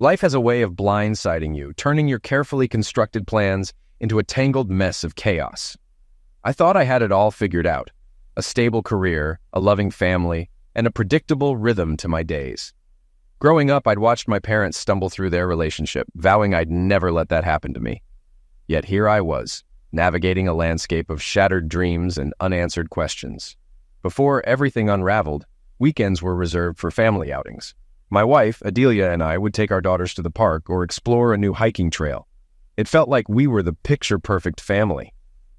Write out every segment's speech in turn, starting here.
Life has a way of blindsiding you, turning your carefully constructed plans into a tangled mess of chaos. I thought I had it all figured out: a stable career, a loving family, and a predictable rhythm to my days. Growing up, I'd watched my parents stumble through their relationship, vowing I'd never let that happen to me. Yet here I was, navigating a landscape of shattered dreams and unanswered questions. Before everything unraveled, weekends were reserved for family outings. My wife, Adelia, and I would take our daughters to the park or explore a new hiking trail. It felt like we were the picture-perfect family.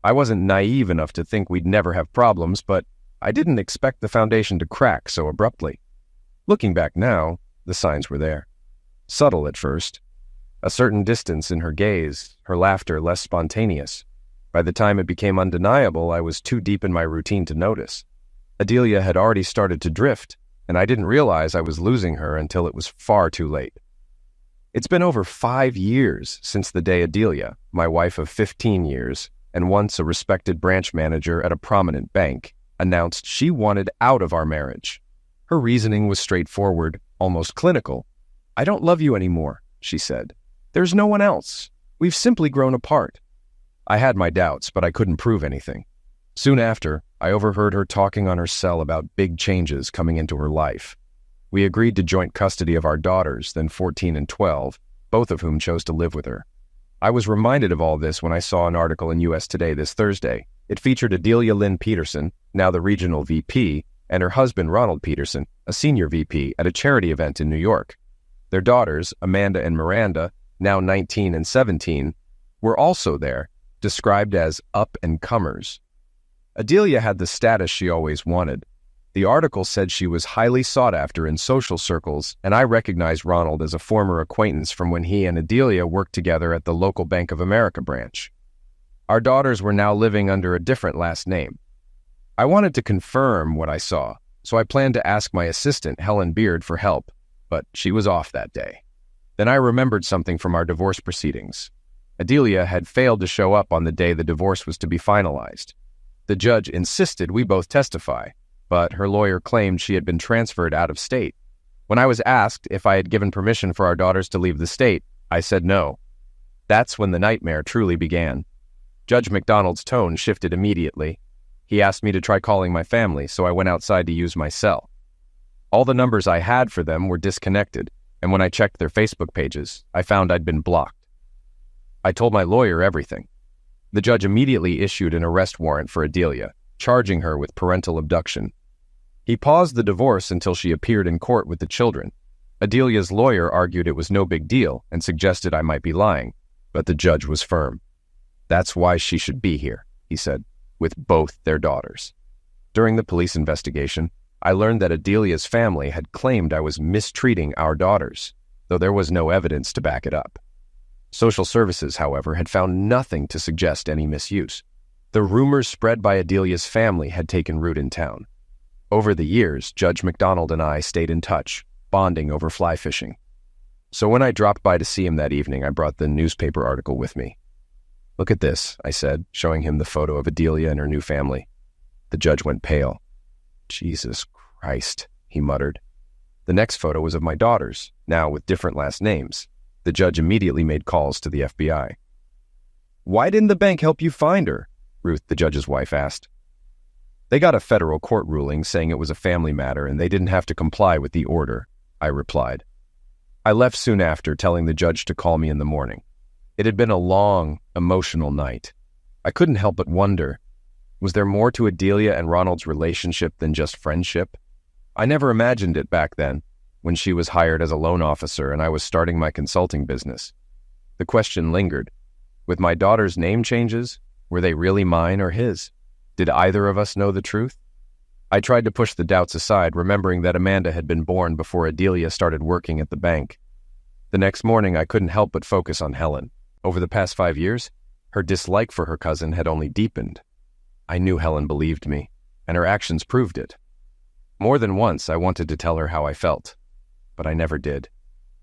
I wasn't naive enough to think we'd never have problems, but I didn't expect the foundation to crack so abruptly. Looking back now, the signs were there. Subtle at first. A certain distance in her gaze, her laughter less spontaneous. By the time it became undeniable, I was too deep in my routine to notice. Adelia had already started to drift, and I didn't realize I was losing her until it was far too late. It's been over 5 years since the day Adelia, my wife of 15 years, and once a respected branch manager at a prominent bank, announced she wanted out of our marriage. Her reasoning was straightforward, almost clinical. "I don't love you anymore," she said. "There's no one else. We've simply grown apart." I had my doubts, but I couldn't prove anything. Soon after, I overheard her talking on her cell about big changes coming into her life. We agreed to joint custody of our daughters, then 14 and 12, both of whom chose to live with her. I was reminded of all this when I saw an article in US Today this Thursday. It featured Adelia Lynn Peterson, now the regional VP, and her husband Ronald Peterson, a senior VP, at a charity event in New York. Their daughters, Amanda and Miranda, now 19 and 17, were also there, described as up-and-comers. Adelia had the status she always wanted. The article said she was highly sought after in social circles, and I recognized Ronald as a former acquaintance from when he and Adelia worked together at the local Bank of America branch. Our daughters were now living under a different last name. I wanted to confirm what I saw, so I planned to ask my assistant, Helen Beard, for help, but she was off that day. Then I remembered something from our divorce proceedings. Adelia had failed to show up on the day the divorce was to be finalized. The judge insisted we both testify, but her lawyer claimed she had been transferred out of state. When I was asked if I had given permission for our daughters to leave the state, I said no. That's when the nightmare truly began. Judge McDonald's tone shifted immediately. He asked me to try calling my family, so I went outside to use my cell. All the numbers I had for them were disconnected, and when I checked their Facebook pages, I found I'd been blocked. I told my lawyer everything. The judge immediately issued an arrest warrant for Adelia, charging her with parental abduction. He paused the divorce until she appeared in court with the children. Adelia's lawyer argued it was no big deal and suggested I might be lying, but the judge was firm. "That's why she should be here," he said, "with both their daughters." During the police investigation, I learned that Adelia's family had claimed I was mistreating our daughters, though there was no evidence to back it up. Social services, however, had found nothing to suggest any misuse. The rumors spread by Adelia's family had taken root in town. Over the years, Judge McDonald and I stayed in touch, bonding over fly fishing. So when I dropped by to see him that evening, I brought the newspaper article with me. "Look at this," I said, showing him the photo of Adelia and her new family. The judge went pale. "Jesus Christ," he muttered. The next photo was of my daughters, now with different last names. The judge immediately made calls to the FBI. "Why didn't the bank help you find her?" Ruth, the judge's wife, asked. "They got a federal court ruling saying it was a family matter and they didn't have to comply with the order," I replied. I left soon after, telling the judge to call me in the morning. It had been a long, emotional night. I couldn't help but wonder, was there more to Adelia and Ronald's relationship than just friendship? I never imagined it back then, when she was hired as a loan officer and I was starting my consulting business. The question lingered. With my daughter's name changes, were they really mine or his? Did either of us know the truth? I tried to push the doubts aside, remembering that Amanda had been born before Adelia started working at the bank. The next morning, I couldn't help but focus on Helen. Over the past 5 years, her dislike for her cousin had only deepened. I knew Helen believed me, and her actions proved it. More than once, I wanted to tell her how I felt, but I never did.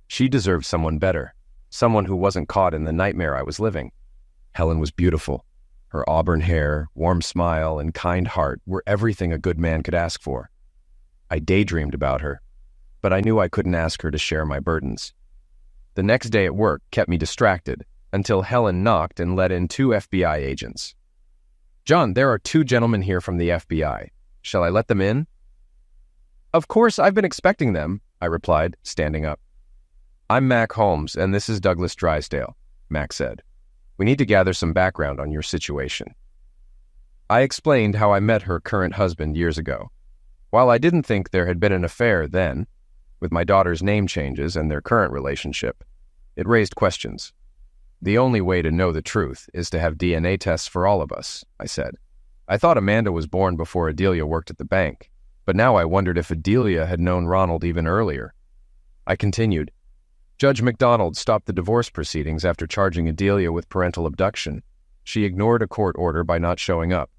She deserved someone better, someone who wasn't caught in the nightmare I was living. Helen was beautiful. Her auburn hair, warm smile, and kind heart were everything a good man could ask for. I daydreamed about her, but I knew I couldn't ask her to share my burdens. The next day at work kept me distracted until Helen knocked and let in 2 FBI agents. "John, there are 2 gentlemen here from the FBI. Shall I let them in?" "Of course, I've been expecting them," I replied, standing up. "I'm Mac Holmes, and this is Douglas Drysdale," Mac said. "We need to gather some background on your situation." I explained how I met her current husband years ago. While I didn't think there had been an affair then, with my daughter's name changes and their current relationship, it raised questions. "The only way to know the truth is to have DNA tests for all of us," I said. I thought Amanda was born before Adelia worked at the bank, but now I wondered if Adelia had known Ronald even earlier. I continued. "Judge McDonald stopped the divorce proceedings after charging Adelia with parental abduction. She ignored a court order by not showing up."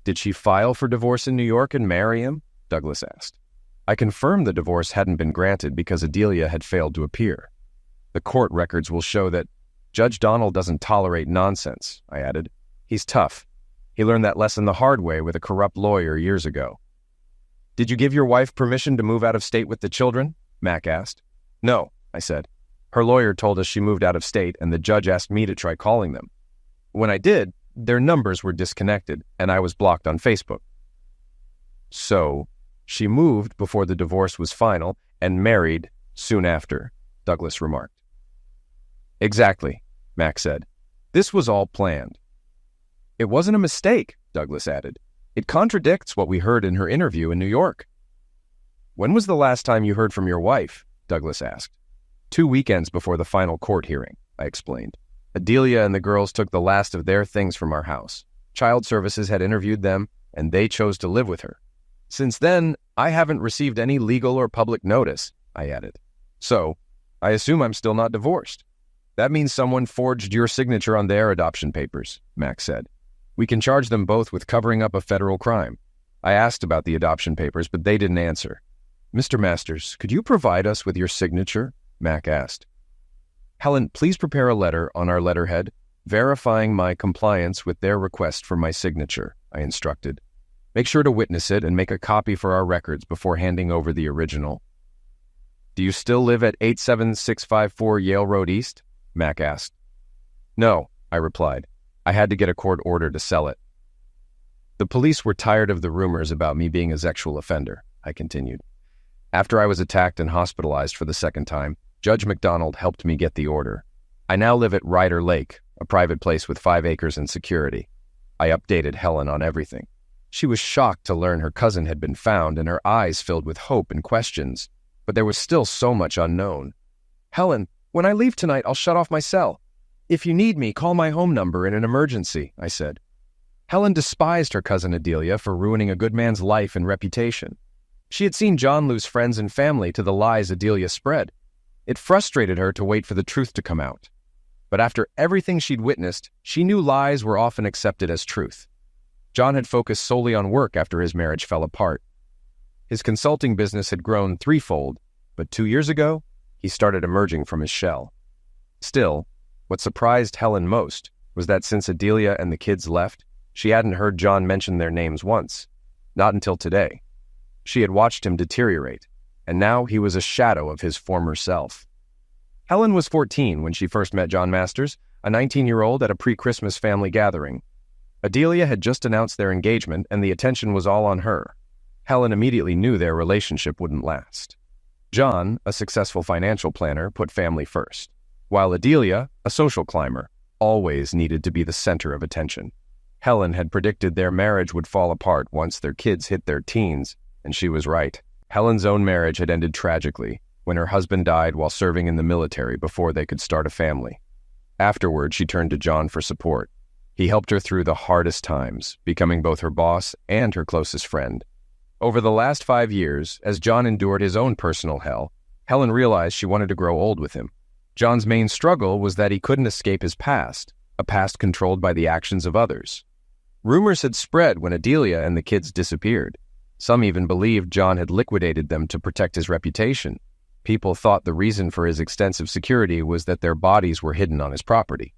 "Did she file for divorce in New York and marry him?" Douglas asked. I confirmed the divorce hadn't been granted because Adelia had failed to appear. "The court records will show that Judge Donald doesn't tolerate nonsense," I added. "He's tough. He learned that lesson the hard way with a corrupt lawyer years ago." "Did you give your wife permission to move out of state with the children?" Mac asked. "No," I said. "Her lawyer told us she moved out of state, and the judge asked me to try calling them. When I did, their numbers were disconnected, and I was blocked on Facebook." "So, she moved before the divorce was final and married soon after," Douglas remarked. "Exactly," Mac said. "This was all planned." "It wasn't a mistake," Douglas added. "It contradicts what we heard in her interview in New York." "When was the last time you heard from your wife?" Douglas asked. 2 weekends before the final court hearing," I explained. "Adelia and the girls took the last of their things from our house. Child Services had interviewed them, and they chose to live with her. Since then, I haven't received any legal or public notice," I added. "So, I assume I'm still not divorced." "That means someone forged your signature on their adoption papers," Mac said. "We can charge them both with covering up a federal crime." I asked about the adoption papers, but they didn't answer. "Mr. Masters, could you provide us with your signature?" Mac asked. "Helen, please prepare a letter on our letterhead, verifying my compliance with their request for my signature," I instructed. "Make sure to witness it and make a copy for our records before handing over the original." "Do you still live at 87654 Yale Road East?" Mac asked. "No," I replied. "I had to get a court order to sell it." "The police were tired of the rumors about me being a sexual offender," I continued. "After I was attacked and hospitalized for the second time, Judge McDonald helped me get the order. I now live at Ryder Lake, a private place with 5 acres and security." I updated Helen on everything. She was shocked to learn her cousin had been found, and her eyes filled with hope and questions, but there was still so much unknown. "Helen, when I leave tonight, I'll shut off my cell. If you need me, call my home number in an emergency," I said. Helen despised her cousin Adelia for ruining a good man's life and reputation. She had seen John lose friends and family to the lies Adelia spread. It frustrated her to wait for the truth to come out. But after everything she'd witnessed, she knew lies were often accepted as truth. John had focused solely on work after his marriage fell apart. His consulting business had grown threefold, but 2 years ago, he started emerging from his shell. Still, what surprised Helen most was that since Adelia and the kids left, she hadn't heard John mention their names once. Not until today. She had watched him deteriorate, and now he was a shadow of his former self. Helen was 14 when she first met John Masters, a 19-year-old at a pre-Christmas family gathering. Adelia had just announced their engagement, and the attention was all on her. Helen immediately knew their relationship wouldn't last. John, a successful financial planner, put family first, while Adelia, a social climber, always needed to be the center of attention. Helen had predicted their marriage would fall apart once their kids hit their teens, and she was right. Helen's own marriage had ended tragically when her husband died while serving in the military before they could start a family. Afterward, she turned to John for support. He helped her through the hardest times, becoming both her boss and her closest friend. Over the last 5 years, as John endured his own personal hell, Helen realized she wanted to grow old with him. John's main struggle was that he couldn't escape his past, a past controlled by the actions of others. Rumors had spread when Adelia and the kids disappeared. Some even believed John had liquidated them to protect his reputation. People thought the reason for his extensive security was that their bodies were hidden on his property.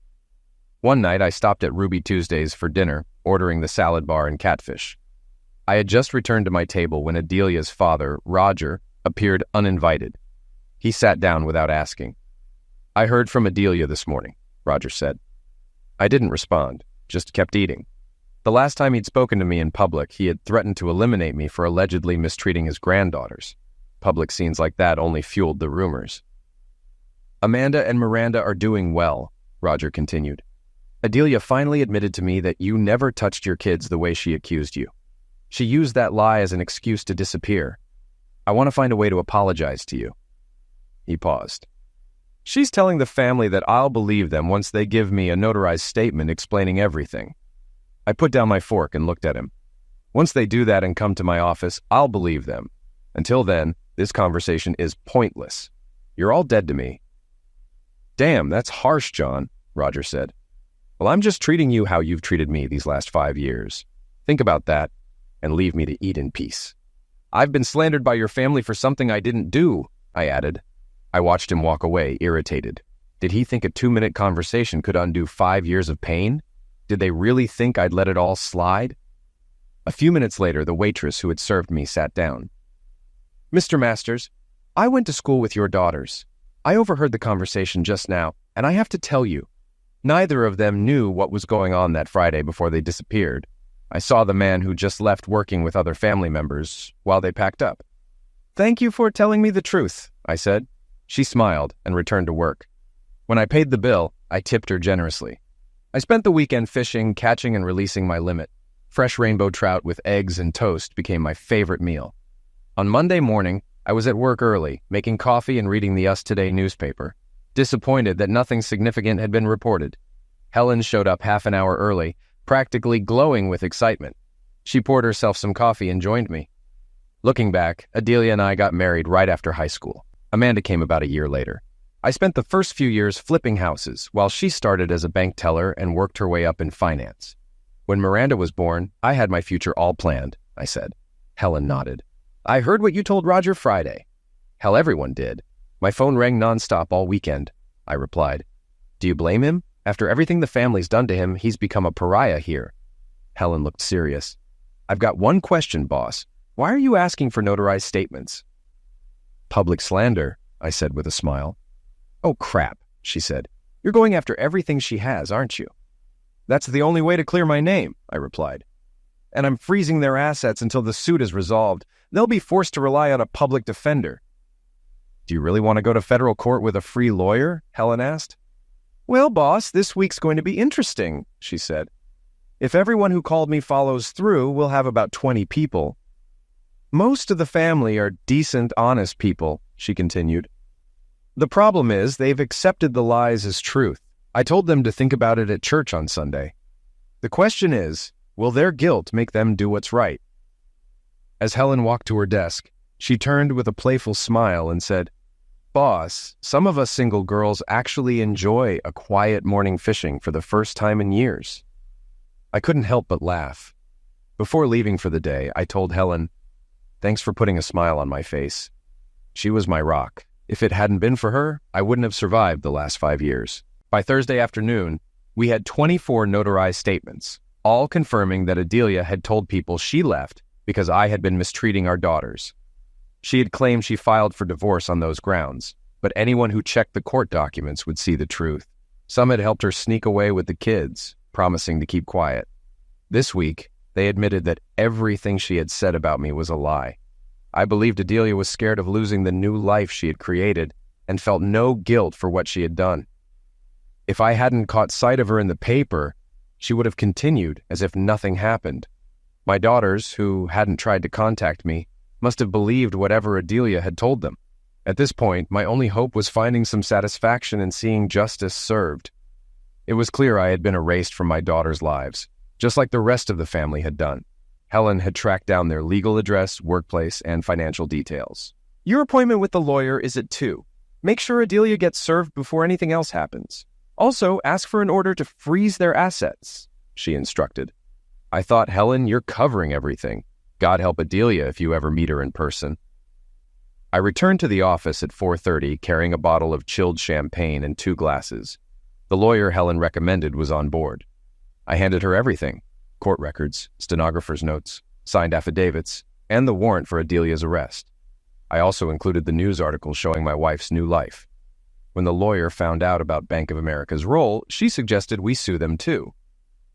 One night, I stopped at Ruby Tuesdays for dinner, ordering the salad bar and catfish. I had just returned to my table when Adelia's father, Roger, appeared uninvited. He sat down without asking. "I heard from Adelia this morning," Roger said. I didn't respond, just kept eating. The last time he'd spoken to me in public, he had threatened to eliminate me for allegedly mistreating his granddaughters. Public scenes like that only fueled the rumors. "Amanda and Miranda are doing well," Roger continued. "Adelia finally admitted to me that you never touched your kids the way she accused you. She used that lie as an excuse to disappear. I want to find a way to apologize to you." He paused. "She's telling the family that I'll believe them once they give me a notarized statement explaining everything." I put down my fork and looked at him. "Once they do that and come to my office, I'll believe them. Until then, this conversation is pointless. You're all dead to me." "Damn, that's harsh, John," Roger said. "Well, I'm just treating you how you've treated me these last 5 years. Think about that and leave me to eat in peace." "I've been slandered by your family for something I didn't do," I added. I watched him walk away, irritated. Did he think a 2-minute conversation could undo 5 years of pain? Did they really think I'd let it all slide? A few minutes later, the waitress who had served me sat down. "Mr. Masters, I went to school with your daughters. I overheard the conversation just now, and I have to tell you, neither of them knew what was going on that Friday before they disappeared. I saw the man who just left working with other family members while they packed up." "Thank you for telling me the truth," I said. She smiled and returned to work. When I paid the bill, I tipped her generously. I spent the weekend fishing, catching and releasing my limit. Fresh rainbow trout with eggs and toast became my favorite meal. On Monday morning, I was at work early, making coffee and reading the Us Today newspaper, disappointed that nothing significant had been reported. Helen showed up half an hour early, practically glowing with excitement. She poured herself some coffee and joined me. Looking back, Adelia and I got married right after high school. Amanda came about a year later. I spent the first few years flipping houses, while she started as a bank teller and worked her way up in finance. When Miranda was born, I had my future all planned, I said. Helen nodded. "I heard what you told Roger Friday." "Hell, everyone did. My phone rang nonstop all weekend," I replied. "Do you blame him? After everything the family's done to him, he's become a pariah here." Helen looked serious. "I've got one question, boss. Why are you asking for notarized statements?" "Public slander," I said with a smile. "Oh, crap," she said. "You're going after everything she has, aren't you?" "That's the only way to clear my name," I replied. "And I'm freezing their assets until the suit is resolved. They'll be forced to rely on a public defender." "Do you really want to go to federal court with a free lawyer?" Helen asked. "Well, boss, this week's going to be interesting," she said. "If everyone who called me follows through, we'll have about 20 people. Most of the family are decent, honest people," she continued. "The problem is they've accepted the lies as truth. I told them to think about it at church on Sunday. The question is, will their guilt make them do what's right?" As Helen walked to her desk, she turned with a playful smile and said, "Boss, some of us single girls actually enjoy a quiet morning fishing for the first time in years." I couldn't help but laugh. Before leaving for the day, I told Helen, "Thanks for putting a smile on my face." She was my rock. If it hadn't been for her, I wouldn't have survived the last 5 years. By Thursday afternoon, we had 24 notarized statements, all confirming that Adelia had told people she left because I had been mistreating our daughters. She had claimed she filed for divorce on those grounds, but anyone who checked the court documents would see the truth. Some had helped her sneak away with the kids, promising to keep quiet. This week, they admitted that everything she had said about me was a lie. I believed Adelia was scared of losing the new life she had created and felt no guilt for what she had done. If I hadn't caught sight of her in the paper, she would have continued as if nothing happened. My daughters, who hadn't tried to contact me, must have believed whatever Adelia had told them. At this point, my only hope was finding some satisfaction in seeing justice served. It was clear I had been erased from my daughters' lives, just like the rest of the family had done. Helen had tracked down their legal address, workplace, and financial details. "Your appointment with the lawyer is at 2. Make sure Adelia gets served before anything else happens. Also, ask for an order to freeze their assets," she instructed. I thought, "Helen, you're covering everything. God help Adelia if you ever meet her in person." I returned to the office at 4:30 carrying a bottle of chilled champagne and 2 glasses. The lawyer Helen recommended was on board. I handed her everything: court records, stenographer's notes, signed affidavits, and the warrant for Adelia's arrest. I also included the news article showing my wife's new life. When the lawyer found out about Bank of America's role, she suggested we sue them too.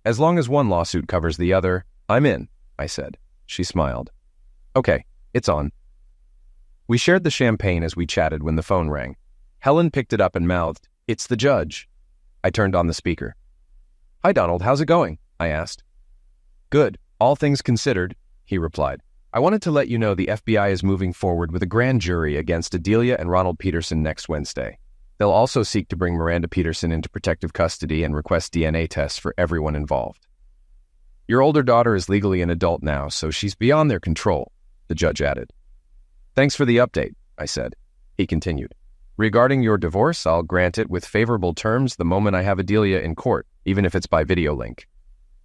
As long as one lawsuit covers the other, I'm in, I said. She smiled. Okay, it's on. We shared the champagne as we chatted when the phone rang. Helen picked it up and mouthed, "It's the judge." I turned on the speaker. "Hi, Donald, how's it going?" I asked. "Good, all things considered," he replied. "I wanted to let you know the FBI is moving forward with a grand jury against Adelia and Ronald Peterson next Wednesday. They'll also seek to bring Miranda Peterson into protective custody and request DNA tests for everyone involved. Your older daughter is legally an adult now, so she's beyond their control," the judge added. "Thanks for the update," I said. He continued. "Regarding your divorce, I'll grant it with favorable terms the moment I have Adelia in court, even if it's by video link."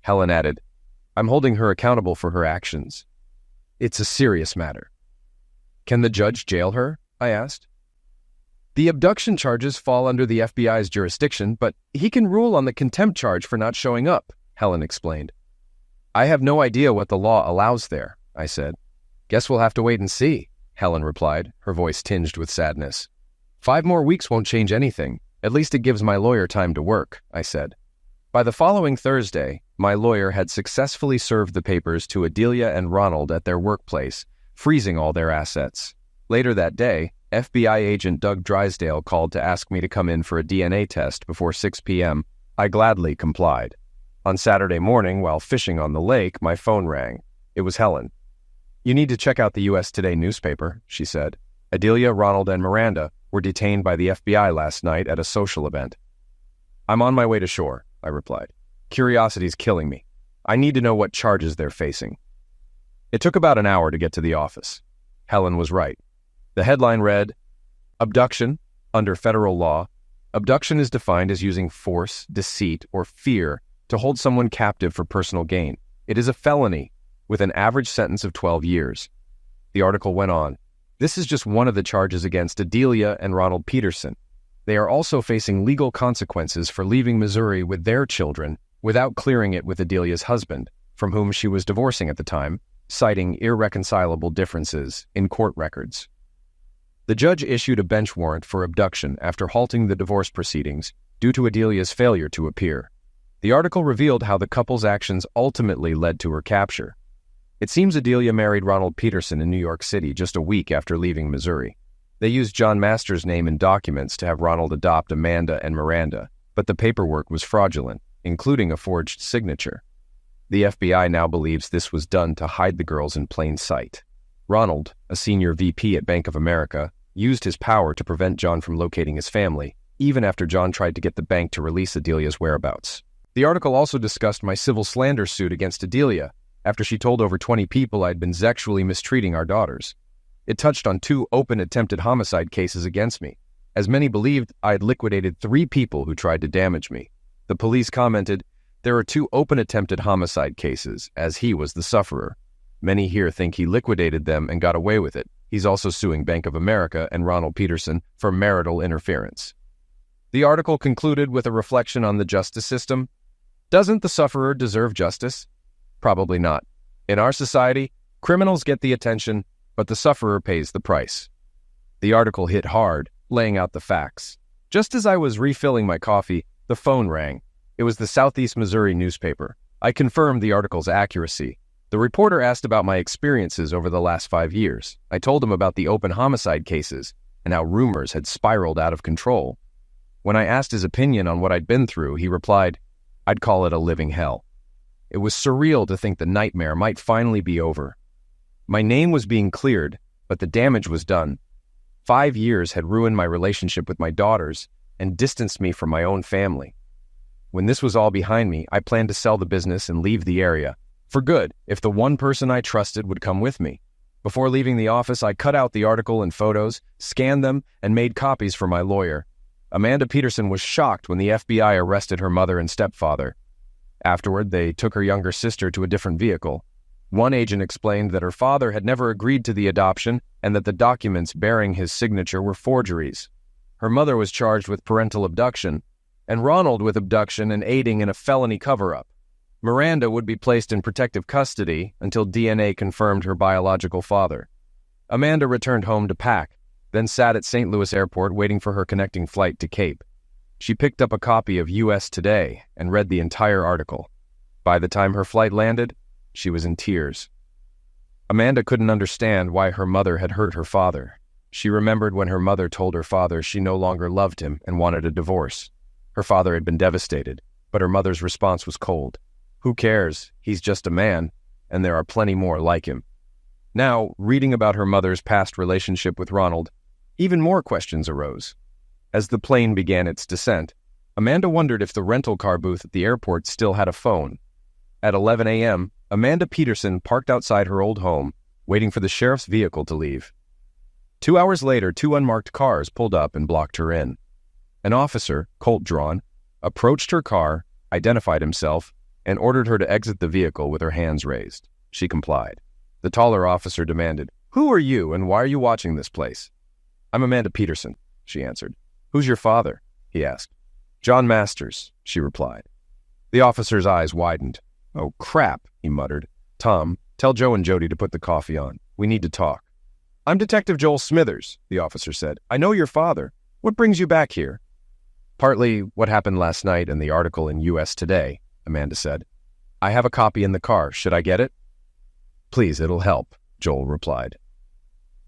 Helen added, "I'm holding her accountable for her actions. It's a serious matter." "Can the judge jail her?" I asked. "The abduction charges fall under the FBI's jurisdiction, but he can rule on the contempt charge for not showing up," Helen explained. "I have no idea what the law allows there," I said. "Guess we'll have to wait and see," Helen replied, her voice tinged with sadness. 5 more weeks won't change anything. At least it gives my lawyer time to work," I said. By the following Thursday, my lawyer had successfully served the papers to Adelia and Ronald at their workplace, freezing all their assets. Later that day, FBI agent Doug Drysdale called to ask me to come in for a DNA test before 6 p.m. I gladly complied. On Saturday morning, while fishing on the lake, my phone rang. It was Helen. "You need to check out the U.S. Today newspaper," she said. "Adelia, Ronald, and Miranda were detained by the FBI last night at a social event." "I'm on my way to shore," I replied. "Curiosity's killing me. I need to know what charges they're facing." It took about an hour to get to the office. Helen was right. The headline read, "Abduction, under federal law, abduction is defined as using force, deceit, or fear to hold someone captive for personal gain. It is a felony, with an average sentence of 12 years. The article went on, "This is just one of the charges against Adelia and Ronald Peterson. They are also facing legal consequences for leaving Missouri with their children without clearing it with Adelia's husband, from whom she was divorcing at the time, citing irreconcilable differences in court records." The judge issued a bench warrant for abduction after halting the divorce proceedings due to Adelia's failure to appear. The article revealed how the couple's actions ultimately led to her capture. It seems Adelia married Ronald Peterson in New York City just a week after leaving Missouri. They used John Masters' name in documents to have Ronald adopt Amanda and Miranda, but the paperwork was fraudulent, including a forged signature. The FBI now believes this was done to hide the girls in plain sight. Ronald, a senior VP at Bank of America, used his power to prevent John from locating his family, even after John tried to get the bank to release Adelia's whereabouts. The article also discussed my civil slander suit against Adelia after she told over 20 people I'd been sexually mistreating our daughters. It touched on 2 open attempted homicide cases against me, as many believed I had liquidated 3 people who tried to damage me. The police commented, "There are 2 open attempted homicide cases, as he was the sufferer. Many here think he liquidated them and got away with it. He's also suing Bank of America and Ronald Peterson for marital interference." The article concluded with a reflection on the justice system. Doesn't the sufferer deserve justice? Probably not. In our society, criminals get the attention, but the sufferer pays the price. The article hit hard, laying out the facts. Just as I was refilling my coffee, the phone rang. It was the Southeast Missouri newspaper. I confirmed the article's accuracy. The reporter asked about my experiences over the last 5 years. I told him about the open homicide cases and how rumors had spiraled out of control. When I asked his opinion on what I'd been through, he replied, "I'd call it a living hell." It was surreal to think the nightmare might finally be over. My name was being cleared, but the damage was done. 5 years had ruined my relationship with my daughters and distanced me from my own family. When this was all behind me, I planned to sell the business and leave the area. For good, if the one person I trusted would come with me. Before leaving the office, I cut out the article and photos, scanned them, and made copies for my lawyer. Amanda Peterson was shocked when the FBI arrested her mother and stepfather. Afterward, they took her younger sister to a different vehicle. One agent explained that her father had never agreed to the adoption and that the documents bearing his signature were forgeries. Her mother was charged with parental abduction, and Ronald with abduction and aiding in a felony cover-up. Miranda would be placed in protective custody until DNA confirmed her biological father. Amanda returned home to pack, then sat at St. Louis Airport waiting for her connecting flight to Cape. She picked up a copy of US Today and read the entire article. By the time her flight landed, she was in tears. Amanda couldn't understand why her mother had hurt her father. She remembered when her mother told her father she no longer loved him and wanted a divorce. Her father had been devastated, but her mother's response was cold. Who cares? He's just a man, and there are plenty more like him. Now, reading about her mother's past relationship with Ronald, even more questions arose. As the plane began its descent, Amanda wondered if the rental car booth at the airport still had a phone. At 11 a.m., Amanda Peterson parked outside her old home, waiting for the sheriff's vehicle to leave. 2 hours later, 2 unmarked cars pulled up and blocked her in. An officer, Colt drawn, approached her car, identified himself, and ordered her to exit the vehicle with her hands raised. She complied. The taller officer demanded, "Who are you and why are you watching this place?" "I'm Amanda Peterson," she answered. "Who's your father?" he asked. "John Masters," she replied. The officer's eyes widened. "Oh, crap," he muttered. "Tom, tell Joe and Jody to put the coffee on. We need to talk." "I'm Detective Joel Smithers," the officer said. "I know your father. What brings you back here?" "Partly what happened last night and the article in US Today," Amanda said. "I have a copy in the car. Should I get it?" "Please, it'll help," Joel replied.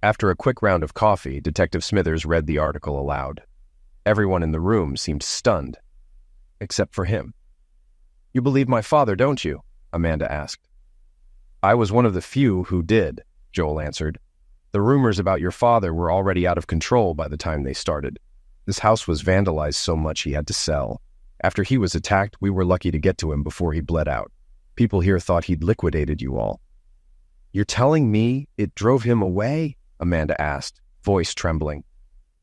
After a quick round of coffee, Detective Smithers read the article aloud. Everyone in the room seemed stunned, except for him. "You believe my father, don't you?" Amanda asked. "I was one of the few who did," Joel answered. "The rumors about your father were already out of control by the time they started. This house was vandalized so much he had to sell. After he was attacked, we were lucky to get to him before he bled out. People here thought he'd liquidated you all." "You're telling me it drove him away?" Amanda asked, voice trembling.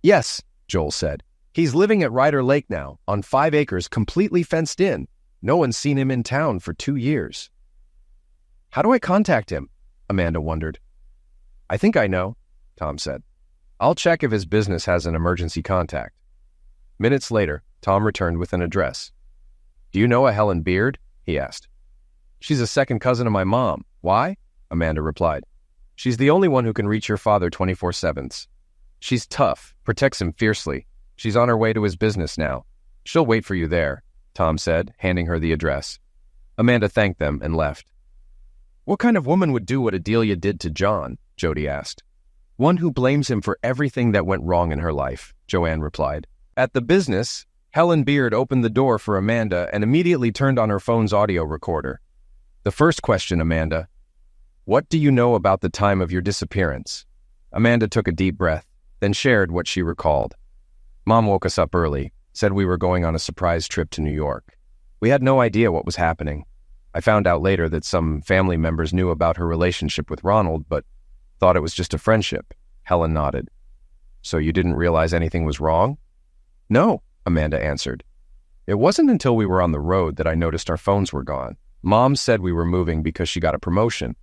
"Yes," Joel said. "He's living at Ryder Lake now, on 5 acres, completely fenced in. No one's seen him in town for 2 years. "How do I contact him?" Amanda wondered. "I think I know," Tom said. "I'll check if his business has an emergency contact." Minutes later, Tom returned with an address. "Do you know a Helen Beard?" he asked. "She's a second cousin of my mom. Why?" Amanda replied. "She's the only one who can reach your father 24/7. She's tough, protects him fiercely. She's on her way to his business now. She'll wait for you there," Tom said, handing her the address. Amanda thanked them and left. "What kind of woman would do what Adelia did to John?" Jody asked. "One who blames him for everything that went wrong in her life," Joanne replied. At the business, Helen Beard opened the door for Amanda and immediately turned on her phone's audio recorder. "The first question, Amanda. What do you know about the time of your disappearance?" Amanda took a deep breath, then shared what she recalled. "Mom woke us up early, said we were going on a surprise trip to New York. We had no idea what was happening. I found out later that some family members knew about her relationship with Ronald, but thought it was just a friendship." Helen nodded. "So you didn't realize anything was wrong?" "No," Amanda answered. "It wasn't until we were on the road that I noticed our phones were gone. Mom said we were moving because she got a promotion.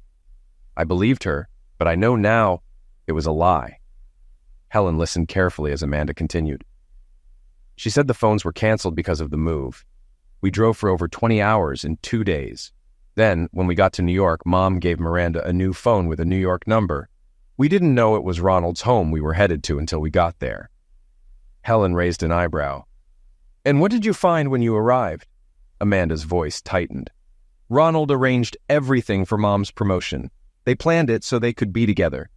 I believed her, but I know now it was a lie." Helen listened carefully as Amanda continued. "She said the phones were canceled because of the move. We drove for over 20 hours in 2 days. Then, when we got to New York, Mom gave Miranda a new phone with a New York number. We didn't know it was Ronald's home we were headed to until we got there." Helen raised an eyebrow. "And what did you find when you arrived?" Amanda's voice tightened. "Ronald arranged everything for Mom's promotion. They planned it so they could be together.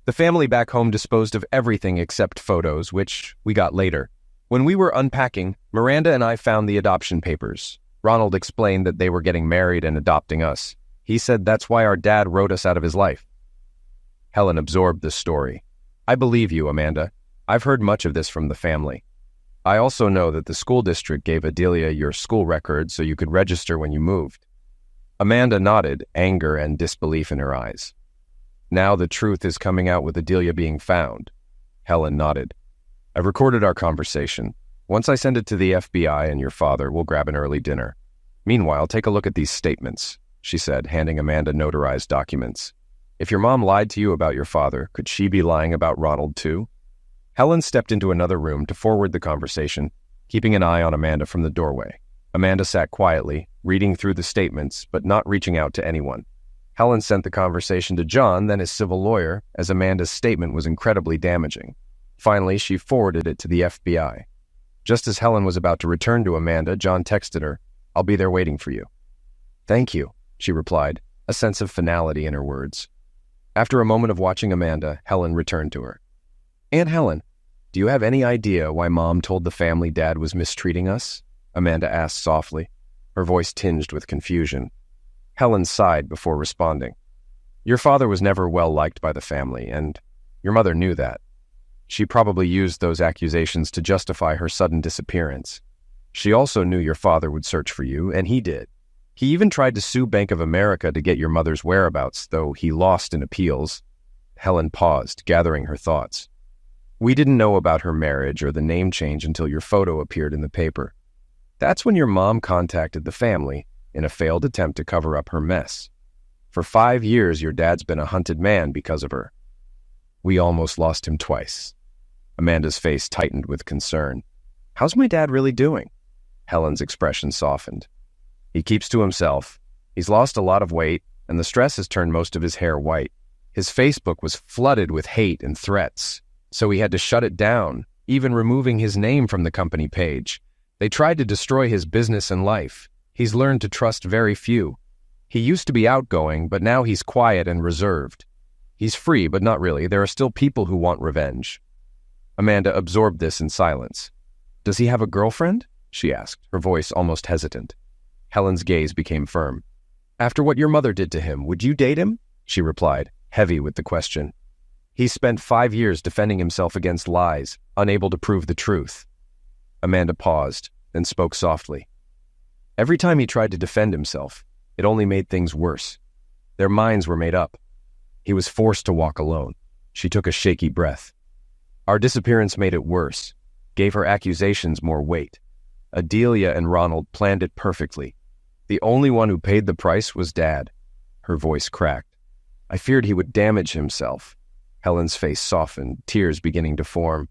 The family back home disposed of everything except photos, which we got later. When we were unpacking, Miranda and I found the adoption papers. Ronald explained that they were getting married and adopting us. He said that's why our dad wrote us out of his life." Helen absorbed the story. "I believe you, Amanda. I've heard much of this from the family. I also know that the school district gave Adelia your school record so you could register when you moved." Amanda nodded, anger and disbelief in her eyes. "Now the truth is coming out with Adelia being found." Helen nodded. "I've recorded our conversation. Once I send it to the FBI and your father, we'll grab an early dinner. Meanwhile, take a look at these statements," she said, handing Amanda notarized documents. "If your mom lied to you about your father, could she be lying about Ronald too?" Helen stepped into another room to forward the conversation, keeping an eye on Amanda from the doorway. Amanda sat quietly, reading through the statements, but not reaching out to anyone. Helen sent the conversation to John, then his civil lawyer, as Amanda's statement was incredibly damaging. Finally, she forwarded it to the FBI. Just as Helen was about to return to Amanda, John texted her, "I'll be there waiting for you." "Thank you," she replied, a sense of finality in her words. After a moment of watching Amanda, Helen returned to her. "Aunt Helen, do you have any idea why Mom told the family Dad was mistreating us?" Amanda asked softly, her voice tinged with confusion. Helen sighed before responding. "Your father was never well liked by the family, and your mother knew that. She probably used those accusations to justify her sudden disappearance. She also knew your father would search for you, and he did. He even tried to sue Bank of America to get your mother's whereabouts, though he lost in appeals." Helen paused, gathering her thoughts. "We didn't know about her marriage or the name change until your photo appeared in the paper. That's when your mom contacted the family in a failed attempt to cover up her mess. For 5 years, your dad's been a hunted man because of her. We almost lost him twice." Amanda's face tightened with concern. "How's my dad really doing?" Helen's expression softened. "He keeps to himself. He's lost a lot of weight, and the stress has turned most of his hair white. His Facebook was flooded with hate and threats, so he had to shut it down, even removing his name from the company page. They tried to destroy his business and life. He's learned to trust very few. He used to be outgoing, but now he's quiet and reserved. He's free, but not really. There are still people who want revenge." Amanda absorbed this in silence. "Does he have a girlfriend?" she asked, her voice almost hesitant. Helen's gaze became firm. "After what your mother did to him, would you date him?" she replied, heavy with the question. "He spent 5 years defending himself against lies, unable to prove the truth." Amanda paused, then spoke softly. "Every time he tried to defend himself, it only made things worse. Their minds were made up. He was forced to walk alone." She took a shaky breath. "Our disappearance made it worse, gave her accusations more weight. Adelia and Ronald planned it perfectly. The only one who paid the price was Dad." Her voice cracked. "I feared he would damage himself." Helen's face softened, tears beginning to form.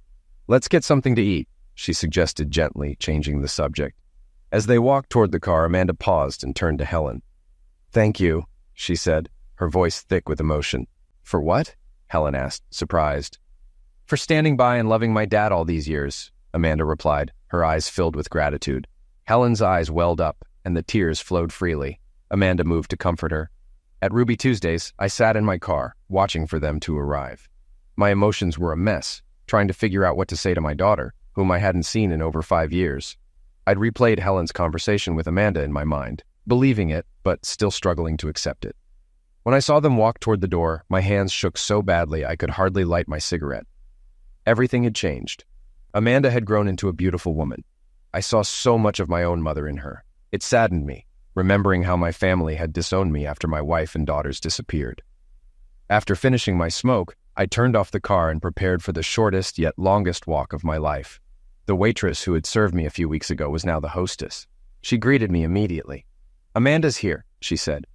"Let's get something to eat," she suggested gently, changing the subject. As they walked toward the car, Amanda paused and turned to Helen. "Thank you," she said, her voice thick with emotion. "For what?" Helen asked, surprised. "For standing by and loving my dad all these years," Amanda replied, her eyes filled with gratitude. Helen's eyes welled up, and the tears flowed freely. Amanda moved to comfort her. "At Ruby Tuesdays, I sat in my car, watching for them to arrive. My emotions were a mess, trying to figure out what to say to my daughter, whom I hadn't seen in over 5 years. I'd replayed Helen's conversation with Amanda in my mind, believing it, but still struggling to accept it. When I saw them walk toward the door, my hands shook so badly I could hardly light my cigarette. Everything had changed. Amanda had grown into a beautiful woman. I saw so much of my own mother in her. It saddened me, remembering how my family had disowned me after my wife and daughters disappeared. After finishing my smoke, I turned off the car and prepared for the shortest yet longest walk of my life. The waitress who had served me a few weeks ago was now the hostess. She greeted me immediately. "Amanda's here," she said.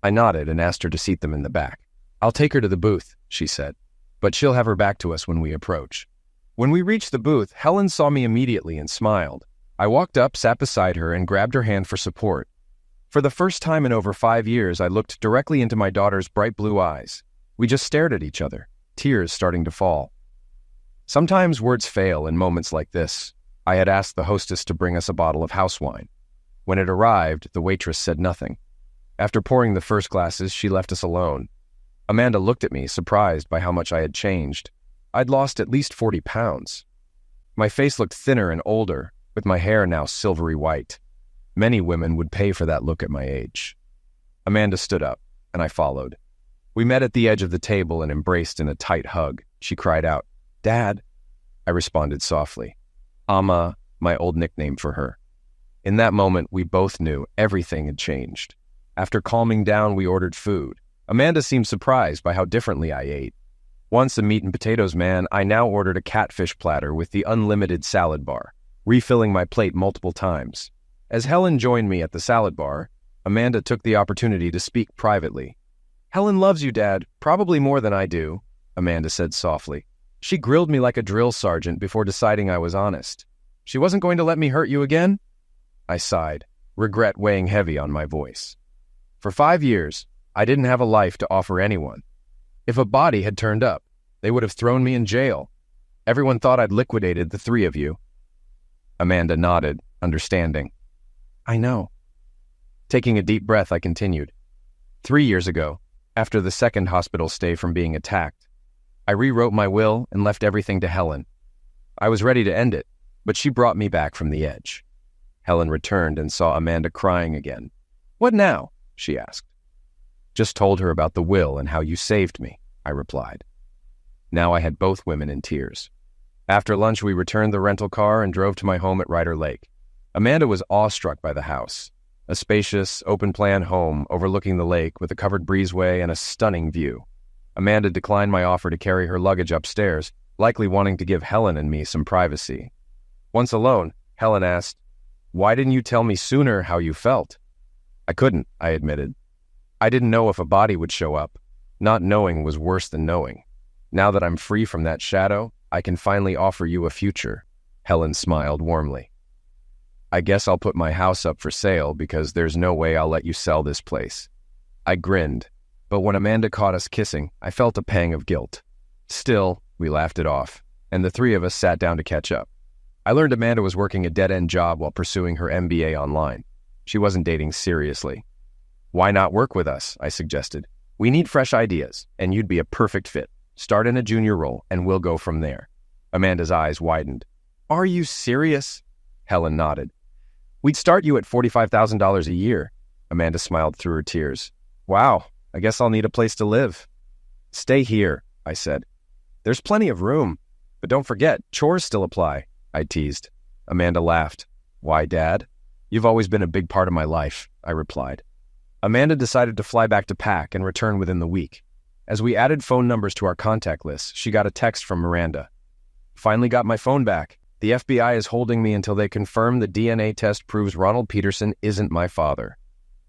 I nodded and asked her to seat them in the back. "I'll take her to the booth," she said, "but she'll have her back to us when we approach." When we reached the booth, Helen saw me immediately and smiled. I walked up, sat beside her, and grabbed her hand for support. For the first time in over 5 years, I looked directly into my daughter's bright blue eyes. We just stared at each other, tears starting to fall. Sometimes words fail in moments like this. I had asked the hostess to bring us a bottle of house wine. When it arrived, the waitress said nothing. After pouring the first glasses, she left us alone. Amanda looked at me, surprised by how much I had changed. I'd lost at least 40 pounds. My face looked thinner and older, with my hair now silvery white. Many women would pay for that look at my age. Amanda stood up, and I followed. We met at the edge of the table and embraced in a tight hug. She cried out, "Dad!" I responded softly. Amma, my old nickname for her. In that moment, we both knew everything had changed. After calming down, we ordered food. Amanda seemed surprised by how differently I ate. Once a meat and potatoes man, I now ordered a catfish platter with the unlimited salad bar, refilling my plate multiple times. As Helen joined me at the salad bar, Amanda took the opportunity to speak privately. "Helen loves you, Dad, probably more than I do," Amanda said softly. "She grilled me like a drill sergeant before deciding I was honest. She wasn't going to let me hurt you again?" I sighed, regret weighing heavy on my voice. For 5 years, I didn't have a life to offer anyone. If a body had turned up, they would have thrown me in jail. Everyone thought I'd liquidated the three of you. Amanda nodded, understanding. I know. Taking a deep breath, I continued. 3 years ago, after the second hospital stay from being attacked, I rewrote my will and left everything to Helen. I was ready to end it, but she brought me back from the edge. Helen returned and saw Amanda crying again. What now? She asked. Just told her about the will and how you saved me, I replied. Now I had both women in tears. After lunch, we returned the rental car and drove to my home at Ryder Lake. Amanda was awestruck by the house, a spacious, open-plan home overlooking the lake with a covered breezeway and a stunning view. Amanda declined my offer to carry her luggage upstairs, likely wanting to give Helen and me some privacy. Once alone, Helen asked, "Why didn't you tell me sooner how you felt?" I couldn't, I admitted. I didn't know if a body would show up. Not knowing was worse than knowing. Now that I'm free from that shadow, I can finally offer you a future. Helen smiled warmly. I guess I'll put my house up for sale because there's no way I'll let you sell this place. I grinned, but when Amanda caught us kissing, I felt a pang of guilt. Still, we laughed it off, and the three of us sat down to catch up. I learned Amanda was working a dead-end job while pursuing her MBA online. She wasn't dating seriously. Why not work with us? I suggested. We need fresh ideas, and you'd be a perfect fit. Start in a junior role, and we'll go from there. Amanda's eyes widened. Are you serious? Helen nodded. We'd start you at $45,000 a year. Amanda smiled through her tears. Wow, I guess I'll need a place to live. Stay here, I said. There's plenty of room. But don't forget, chores still apply, I teased. Amanda laughed. Why, Dad? You've always been a big part of my life, I replied. Amanda decided to fly back to PAC and return within the week. As we added phone numbers to our contact list, she got a text from Miranda. Finally got my phone back. The FBI is holding me until they confirm the DNA test proves Ronald Peterson isn't my father.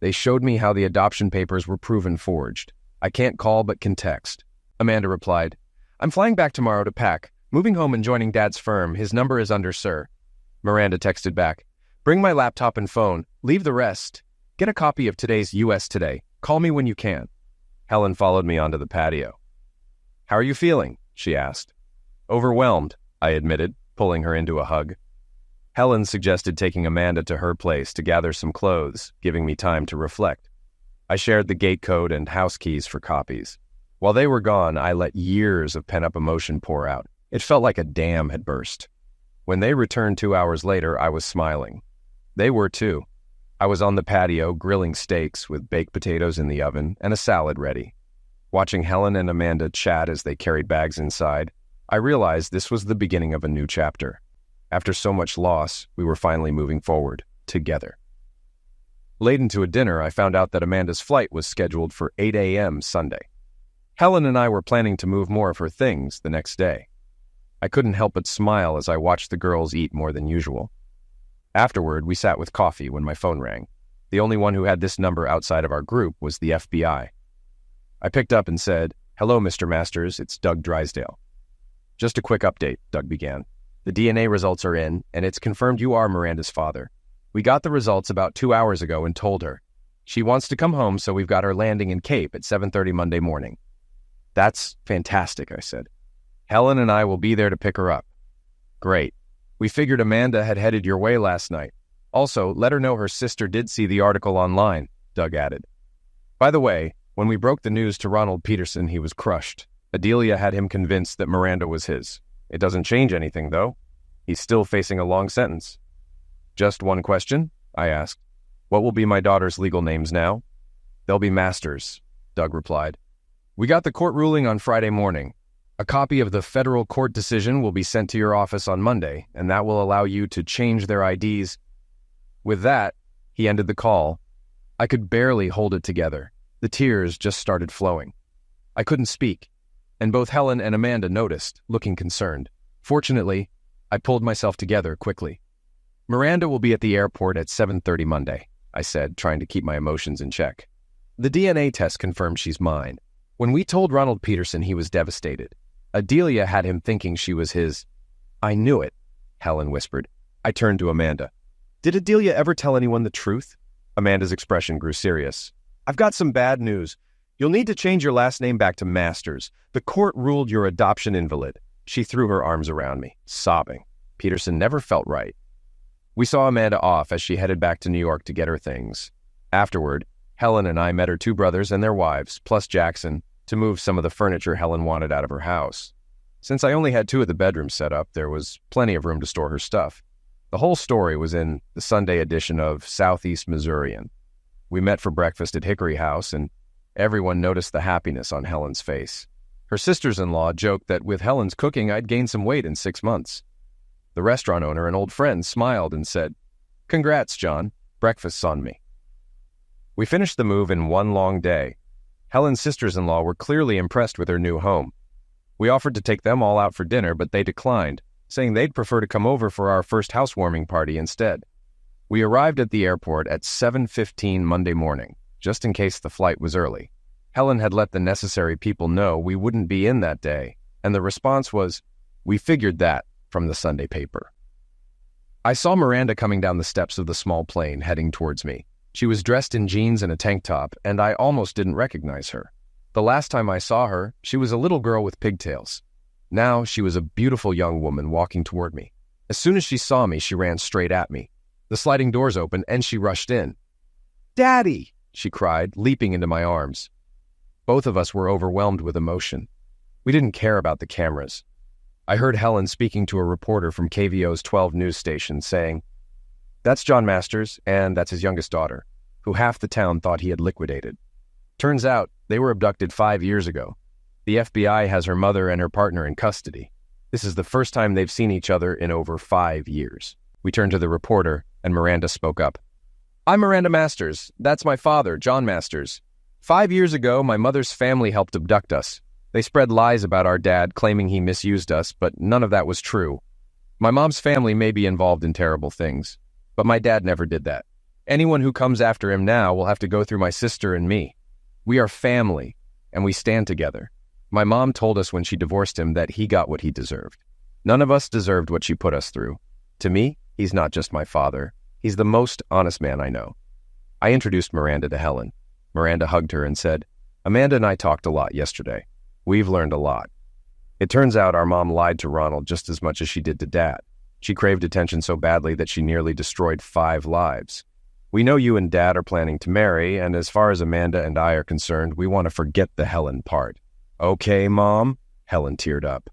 They showed me how the adoption papers were proven forged. I can't call but can text. Amanda replied, I'm flying back tomorrow to PAC, moving home and joining Dad's firm. His number is under Sir. Miranda texted back, bring my laptop and phone. Leave the rest. Get a copy of today's US Today. Call me when you can. Helen followed me onto the patio. How are you feeling? She asked. Overwhelmed, I admitted, pulling her into a hug. Helen suggested taking Amanda to her place to gather some clothes, giving me time to reflect. I shared the gate code and house keys for copies. While they were gone, I let years of pent-up emotion pour out. It felt like a dam had burst. When they returned 2 hours later, I was smiling. They were too. I was on the patio grilling steaks with baked potatoes in the oven and a salad ready. Watching Helen and Amanda chat as they carried bags inside, I realized this was the beginning of a new chapter. After so much loss, we were finally moving forward, together. Late into a dinner, I found out that Amanda's flight was scheduled for 8 a.m. Sunday. Helen and I were planning to move more of her things the next day. I couldn't help but smile as I watched the girls eat more than usual. Afterward, we sat with coffee when my phone rang. The only one who had this number outside of our group was the FBI. I picked up and said, Hello, Mr. Masters, it's Doug Drysdale. Just a quick update, Doug began. The DNA results are in, and it's confirmed you are Miranda's father. We got the results about 2 hours ago and told her. She wants to come home, so we've got her landing in Cape at 7:30 Monday morning. That's fantastic, I said. Helen and I will be there to pick her up. Great. We figured Amanda had headed your way last night. Also, let her know her sister did see the article online, Doug added. By the way, when we broke the news to Ronald Peterson, he was crushed. Adelia had him convinced that Miranda was his. It doesn't change anything, though. He's still facing a long sentence. Just one question? I asked. What will be my daughter's legal names now? They'll be Masters, Doug replied. We got the court ruling on Friday morning. A copy of the federal court decision will be sent to your office on Monday, and that will allow you to change their IDs. With that, he ended the call. I could barely hold it together. The tears just started flowing. I couldn't speak, and both Helen and Amanda noticed, looking concerned. Fortunately, I pulled myself together quickly. Miranda will be at the airport at 7:30 Monday, I said, trying to keep my emotions in check. The DNA test confirmed she's mine. When we told Ronald Peterson, he was devastated. Adelia had him thinking she was his. I knew it, Helen whispered. I turned to Amanda. Did Adelia ever tell anyone the truth? Amanda's expression grew serious. I've got some bad news. You'll need to change your last name back to Masters. The court ruled you're adoption invalid. She threw her arms around me, sobbing. Peterson never felt right. We saw Amanda off as she headed back to New York to get her things. Afterward, Helen and I met her two brothers and their wives, plus Jackson, to move some of the furniture Helen wanted out of her house. Since I only had two of the bedrooms set up, there was plenty of room to store her stuff. The whole story was in the Sunday edition of Southeast Missourian. We met for breakfast at Hickory House, and everyone noticed the happiness on Helen's face. Her sisters-in-law joked that with Helen's cooking, I'd gained some weight in 6 months. The restaurant owner, an old friend, smiled and said, "Congrats, John. Breakfast's on me." We finished the move in one long day. Helen's sisters-in-law were clearly impressed with her new home. We offered to take them all out for dinner, but they declined, saying they'd prefer to come over for our first housewarming party instead. We arrived at the airport at 7:15 Monday morning, just in case the flight was early. Helen had let the necessary people know we wouldn't be in that day, and the response was, "We figured that," from the Sunday paper. I saw Miranda coming down the steps of the small plane, heading towards me. She was dressed in jeans and a tank top, and I almost didn't recognize her. The last time I saw her, she was a little girl with pigtails. Now she was a beautiful young woman walking toward me. As soon as she saw me, she ran straight at me. The sliding doors opened, and she rushed in. "Daddy!" she cried, leaping into my arms. Both of us were overwhelmed with emotion. We didn't care about the cameras. I heard Helen speaking to a reporter from KVO's 12 news station saying, "That's John Masters, and that's his youngest daughter, who half the town thought he had liquidated. Turns out they were abducted 5 years ago. The FBI has her mother and her partner in custody. This is the first time they've seen each other in over 5 years." We turned to the reporter, and Miranda spoke up. "I'm Miranda Masters. That's my father, John Masters. 5 years ago, my mother's family helped abduct us. They spread lies about our dad, claiming he misused us, but none of that was true. My mom's family may be involved in terrible things, but my dad never did that. Anyone who comes after him now will have to go through my sister and me. We are family, and we stand together. My mom told us when she divorced him that he got what he deserved. None of us deserved what she put us through. To me, he's not just my father. He's the most honest man I know." I introduced Miranda to Helen. Miranda hugged her and said, "Amanda and I talked a lot yesterday. We've learned a lot. It turns out our mom lied to Ronald just as much as she did to Dad. She craved attention so badly that she nearly destroyed 5 lives. We know you and Dad are planning to marry, and as far as Amanda and I are concerned, we want to forget the Helen part." "Okay, Mom?" Helen teared up.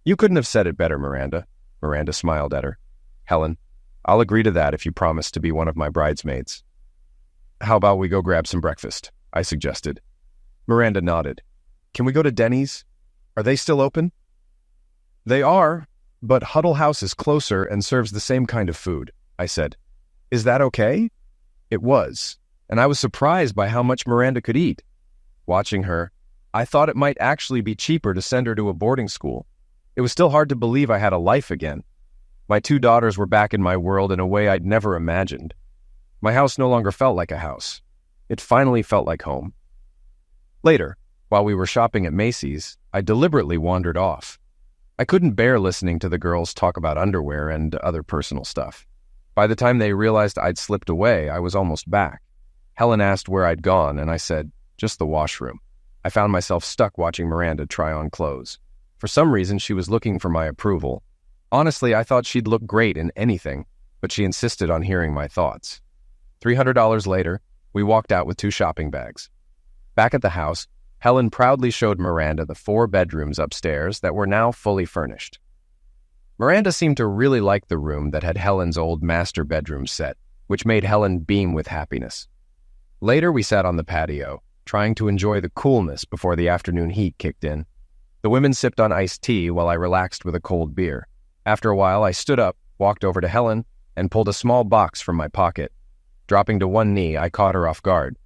"You couldn't have said it better, Miranda." Miranda smiled at her. "Helen, I'll agree to that if you promise to be one of my bridesmaids." "How about we go grab some breakfast?" I suggested. Miranda nodded. "Can we go to Denny's? Are they still open?" "They are, but Huddle House is closer and serves the same kind of food," I said. "Is that okay?" It was, and I was surprised by how much Miranda could eat. Watching her, I thought it might actually be cheaper to send her to a boarding school. It was still hard to believe I had a life again. My 2 daughters were back in my world in a way I'd never imagined. My house no longer felt like a house. It finally felt like home. Later, while we were shopping at Macy's, I deliberately wandered off. I couldn't bear listening to the girls talk about underwear and other personal stuff. By the time they realized I'd slipped away, I was almost back. Helen asked where I'd gone, and I said, "Just the washroom." I found myself stuck watching Miranda try on clothes. For some reason, she was looking for my approval. Honestly, I thought she'd look great in anything, but she insisted on hearing my thoughts. $300 later, we walked out with 2 shopping bags. Back at the house, Helen proudly showed Miranda the 4 bedrooms upstairs that were now fully furnished. Miranda seemed to really like the room that had Helen's old master bedroom set, which made Helen beam with happiness. Later, we sat on the patio, trying to enjoy the coolness before the afternoon heat kicked in. The women sipped on iced tea while I relaxed with a cold beer. After a while, I stood up, walked over to Helen, and pulled a small box from my pocket. Dropping to one knee, I caught her off guard.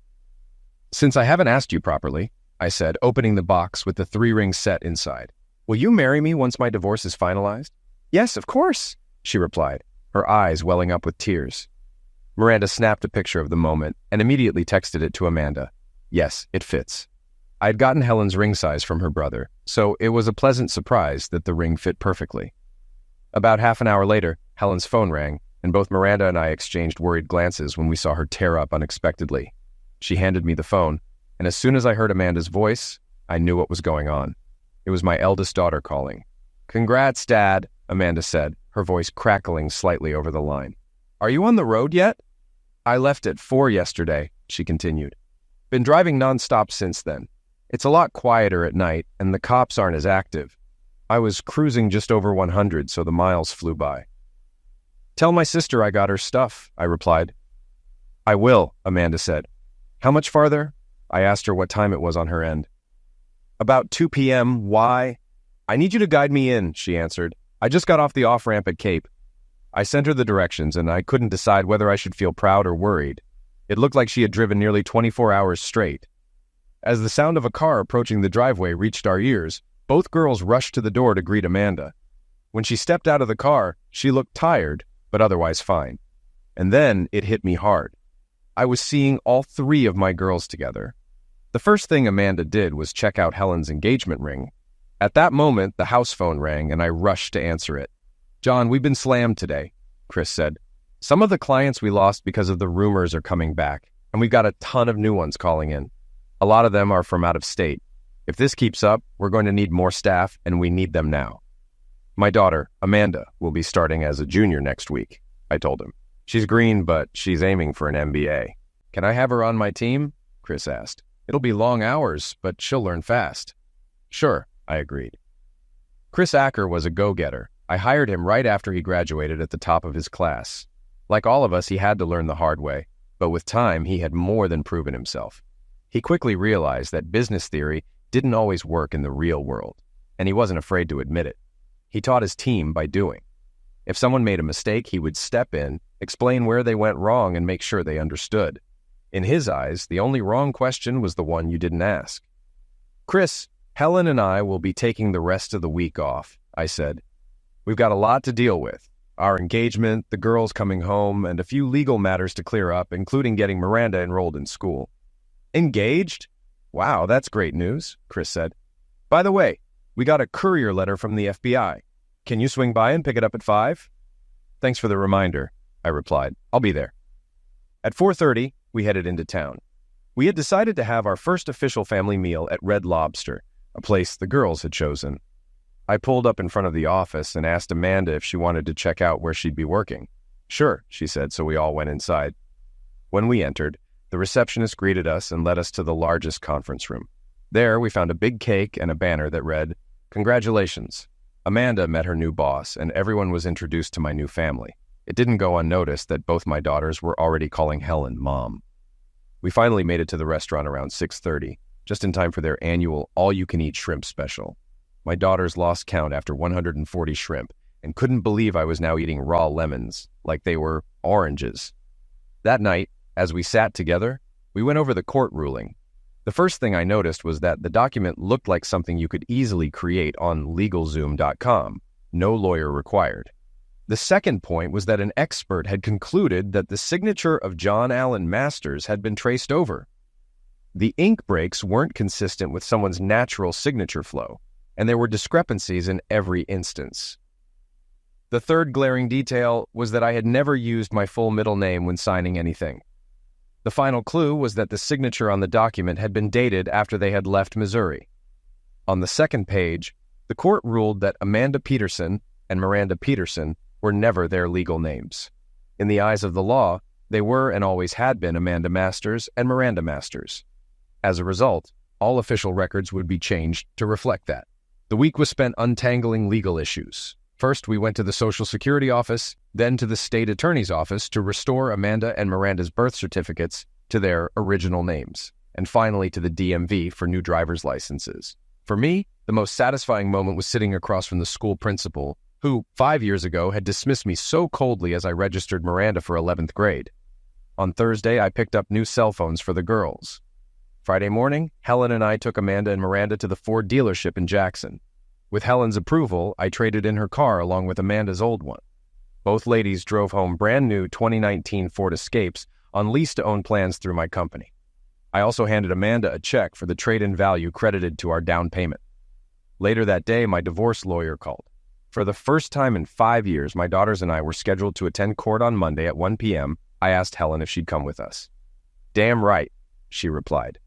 "Since I haven't asked you properly," I said, opening the box with the 3-ring set inside, "will you marry me once my divorce is finalized?" "Yes, of course," she replied, her eyes welling up with tears. Miranda snapped a picture of the moment and immediately texted it to Amanda. Yes, it fits. I had gotten Helen's ring size from her brother, so it was a pleasant surprise that the ring fit perfectly. About half an hour later, Helen's phone rang, and both Miranda and I exchanged worried glances when we saw her tear up unexpectedly. She handed me the phone, and as soon as I heard Amanda's voice, I knew what was going on. It was my eldest daughter calling. Congrats, Dad, Amanda said, her voice crackling slightly over the line. Are you on the road yet? I left at 4 yesterday, she continued. Been driving nonstop since then. It's a lot quieter at night, and the cops aren't as active. I was cruising just over 100, so the miles flew by. Tell my sister I got her stuff, I replied. I will, Amanda said. How much farther? I asked her what time it was on her end. About 2 p.m. Why? I need you to guide me in, she answered. I just got off the off-ramp at Cape. I sent her the directions, and I couldn't decide whether I should feel proud or worried. It looked like she had driven nearly 24 hours straight. As the sound of a car approaching the driveway reached our ears, both girls rushed to the door to greet Amanda. When she stepped out of the car, she looked tired, but otherwise fine. And then it hit me hard. I was seeing all 3 of my girls together. The first thing Amanda did was check out Helen's engagement ring. At that moment, the house phone rang, and I rushed to answer it. John, we've been slammed today, Chris said. Some of the clients we lost because of the rumors are coming back, and we've got a ton of new ones calling in. A lot of them are from out of state. If this keeps up, we're going to need more staff, and we need them now. My daughter, Amanda, will be starting as a junior next week, I told him. She's green, but she's aiming for an MBA. Can I have her on my team? Chris asked. It'll be long hours, but she'll learn fast. Sure, I agreed. Chris Acker was a go-getter. I hired him right after he graduated at the top of his class. Like all of us, he had to learn the hard way, but with time, he had more than proven himself. He quickly realized that business theory didn't always work in the real world, and he wasn't afraid to admit it. He taught his team by doing. If someone made a mistake, he would step in, explain where they went wrong, and make sure they understood. In his eyes, the only wrong question was the one you didn't ask. Chris, Helen and I will be taking the rest of the week off, I said. We've got a lot to deal with. Our engagement, the girls coming home, and a few legal matters to clear up, including getting Miranda enrolled in school. Engaged? Wow, that's great news, Chris said. By the way, we got a courier letter from the FBI. Can you swing by and pick it up at 5? Thanks for the reminder, I replied. I'll be there. At 4:30, we headed into town. We had decided to have our first official family meal at Red Lobster, a place the girls had chosen. I pulled up in front of the office and asked Amanda if she wanted to check out where she'd be working. Sure, she said, so we all went inside. When we entered, the receptionist greeted us and led us to the largest conference room. There, we found a big cake and a banner that read, Congratulations. Amanda met her new boss, and everyone was introduced to my new family. It didn't go unnoticed that both my daughters were already calling Helen Mom. We finally made it to the restaurant around 6:30, just in time for their annual all-you-can-eat shrimp special. My daughters lost count after 140 shrimp and couldn't believe I was now eating raw lemons, like they were oranges. That night, as we sat together, we went over the court ruling. The first thing I noticed was that the document looked like something you could easily create on LegalZoom.com, no lawyer required. The second point was that an expert had concluded that the signature of John Allen Masters had been traced over. The ink breaks weren't consistent with someone's natural signature flow, and there were discrepancies in every instance. The third glaring detail was that I had never used my full middle name when signing anything. The final clue was that the signature on the document had been dated after they had left Missouri. On the second page, the court ruled that Amanda Peterson and Miranda Peterson were never their legal names. In the eyes of the law, they were and always had been Amanda Masters and Miranda Masters. As a result, all official records would be changed to reflect that. The week was spent untangling legal issues. First, we went to the Social Security office, then to the state attorney's office to restore Amanda and Miranda's birth certificates to their original names, and finally to the DMV for new driver's licenses. For me, the most satisfying moment was sitting across from the school principal, who, 5 years ago, had dismissed me so coldly as I registered Miranda for 11th grade. On Thursday, I picked up new cell phones for the girls. Friday morning, Helen and I took Amanda and Miranda to the Ford dealership in Jackson. With Helen's approval, I traded in her car along with Amanda's old one. Both ladies drove home brand new 2019 Ford Escapes on lease-to-own plans through my company. I also handed Amanda a check for the trade-in value credited to our down payment. Later that day, my divorce lawyer called. For the first time in 5 years, my daughters and I were scheduled to attend court on Monday at 1 p.m. I asked Helen if she'd come with us. Damn right, she replied.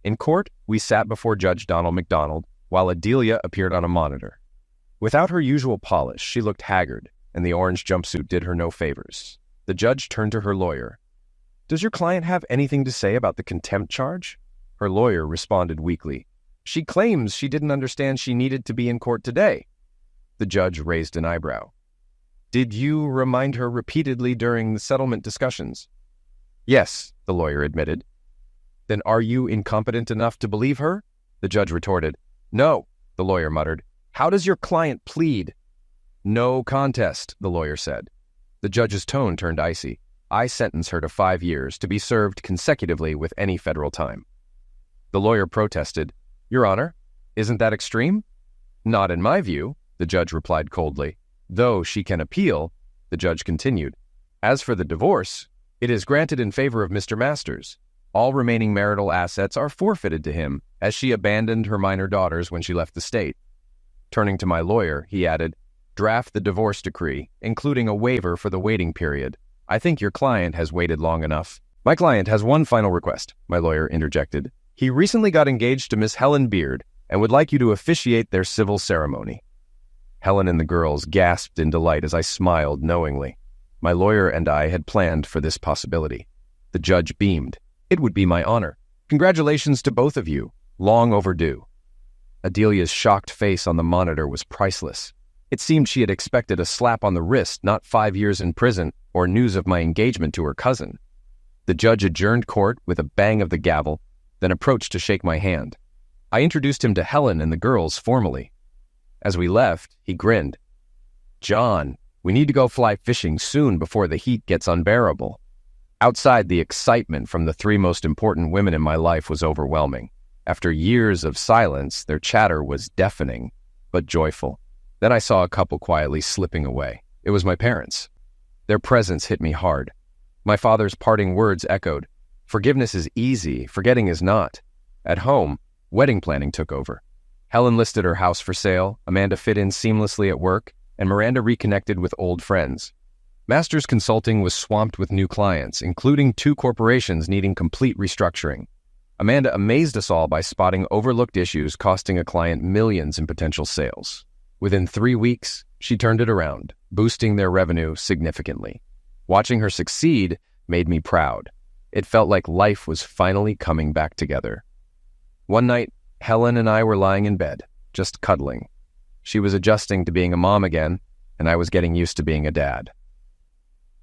In court, we sat before Judge Donald McDonald while Adelia appeared on a monitor. Without her usual polish, she looked haggard, and the orange jumpsuit did her no favors. The judge turned to her lawyer. "Does your client have anything to say about the contempt charge?" Her lawyer responded weakly. "She claims she didn't understand she needed to be in court today." The judge raised an eyebrow. "Did you remind her repeatedly during the settlement discussions?" "Yes," the lawyer admitted. "Then are you incompetent enough to believe her?" The judge retorted. "No," the lawyer muttered. "How does your client plead?" "No contest," the lawyer said. The judge's tone turned icy. "I sentence her to 5 years to be served consecutively with any federal time." The lawyer protested. "Your Honor, isn't that extreme?" "Not in my view," the judge replied coldly. "Though she can appeal," the judge continued. "As for the divorce, it is granted in favor of Mr. Masters. All remaining marital assets are forfeited to him, as she abandoned her minor daughters when she left the state." Turning to my lawyer, he added, "Draft the divorce decree, including a waiver for the waiting period. I think your client has waited long enough." "My client has one final request," my lawyer interjected. "He recently got engaged to Miss Helen Beard and would like you to officiate their civil ceremony." Helen and the girls gasped in delight as I smiled knowingly. My lawyer and I had planned for this possibility. The judge beamed. "It would be my honor. Congratulations to both of you. Long overdue." Adelia's shocked face on the monitor was priceless. It seemed she had expected a slap on the wrist, not 5 years in prison or news of my engagement to her cousin. The judge adjourned court with a bang of the gavel, then approached to shake my hand. I introduced him to Helen and the girls formally. As we left, he grinned. "John, we need to go fly fishing soon before the heat gets unbearable." Outside, the excitement from the 3 most important women in my life was overwhelming. After years of silence, their chatter was deafening, but joyful. Then I saw a couple quietly slipping away. It was my parents. Their presence hit me hard. My father's parting words echoed, "Forgiveness is easy, forgetting is not." At home, wedding planning took over. Helen listed her house for sale, Amanda fit in seamlessly at work, and Miranda reconnected with old friends. Masters Consulting was swamped with new clients, including 2 corporations needing complete restructuring. Amanda amazed us all by spotting overlooked issues costing a client millions in potential sales. Within 3 weeks, she turned it around, boosting their revenue significantly. Watching her succeed made me proud. It felt like life was finally coming back together. One night, Helen and I were lying in bed, just cuddling. She was adjusting to being a mom again, and I was getting used to being a dad.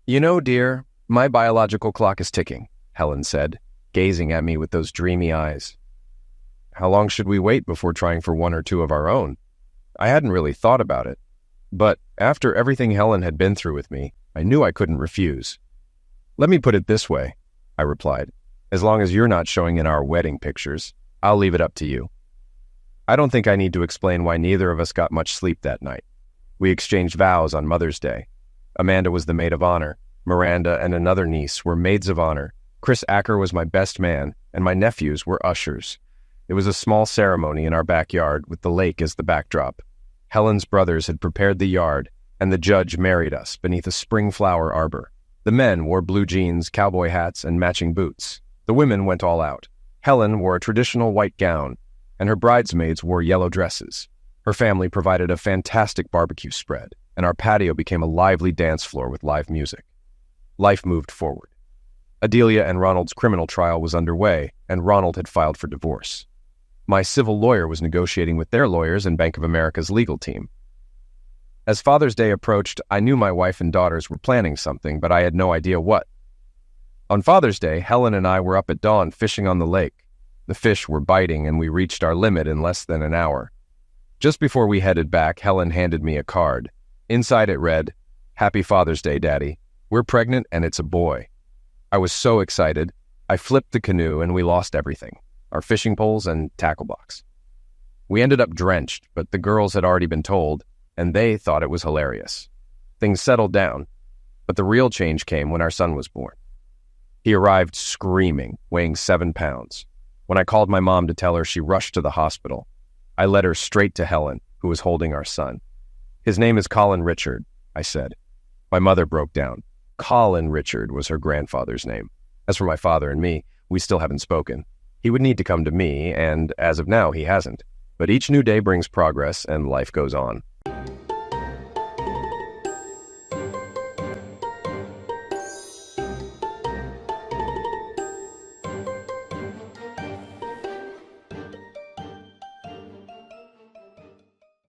"You know, dear, my biological clock is ticking," Helen said, gazing at me with those dreamy eyes. "How long should we wait before trying for 1 or 2 of our own?" I hadn't really thought about it, but after everything Helen had been through with me, I knew I couldn't refuse. "Let me put it this way," I replied. "As long as you're not showing in our wedding pictures, I'll leave it up to you." I don't think I need to explain why neither of us got much sleep that night. We exchanged vows on Mother's Day. Amanda was the maid of honor. Miranda and another niece were maids of honor. Chris Acker was my best man, and my nephews were ushers. It was a small ceremony in our backyard with the lake as the backdrop. Helen's brothers had prepared the yard, and the judge married us beneath a spring flower arbor. The men wore blue jeans, cowboy hats, and matching boots. The women went all out. Helen wore a traditional white gown, and her bridesmaids wore yellow dresses. Her family provided a fantastic barbecue spread, and our patio became a lively dance floor with live music. Life moved forward. Adelia and Ronald's criminal trial was underway, and Ronald had filed for divorce. My civil lawyer was negotiating with their lawyers and Bank of America's legal team. As Father's Day approached, I knew my wife and daughters were planning something, but I had no idea what. On Father's Day, Helen and I were up at dawn fishing on the lake. The fish were biting, and we reached our limit in less than an hour. Just before we headed back, Helen handed me a card. Inside it read, "Happy Father's Day, Daddy. We're pregnant, and it's a boy." I was so excited, I flipped the canoe and we lost everything, our fishing poles and tackle box. We ended up drenched, but the girls had already been told, and they thought it was hilarious. Things settled down, but the real change came when our son was born. He arrived screaming, weighing 7 pounds. When I called my mom to tell her, she rushed to the hospital. I led her straight to Helen, who was holding our son. "His name is Colin Richard," I said. My mother broke down. Colin Richard was her grandfather's name. As for my father and me, we still haven't spoken. He would need to come to me, and as of now, he hasn't. But each new day brings progress, and life goes on.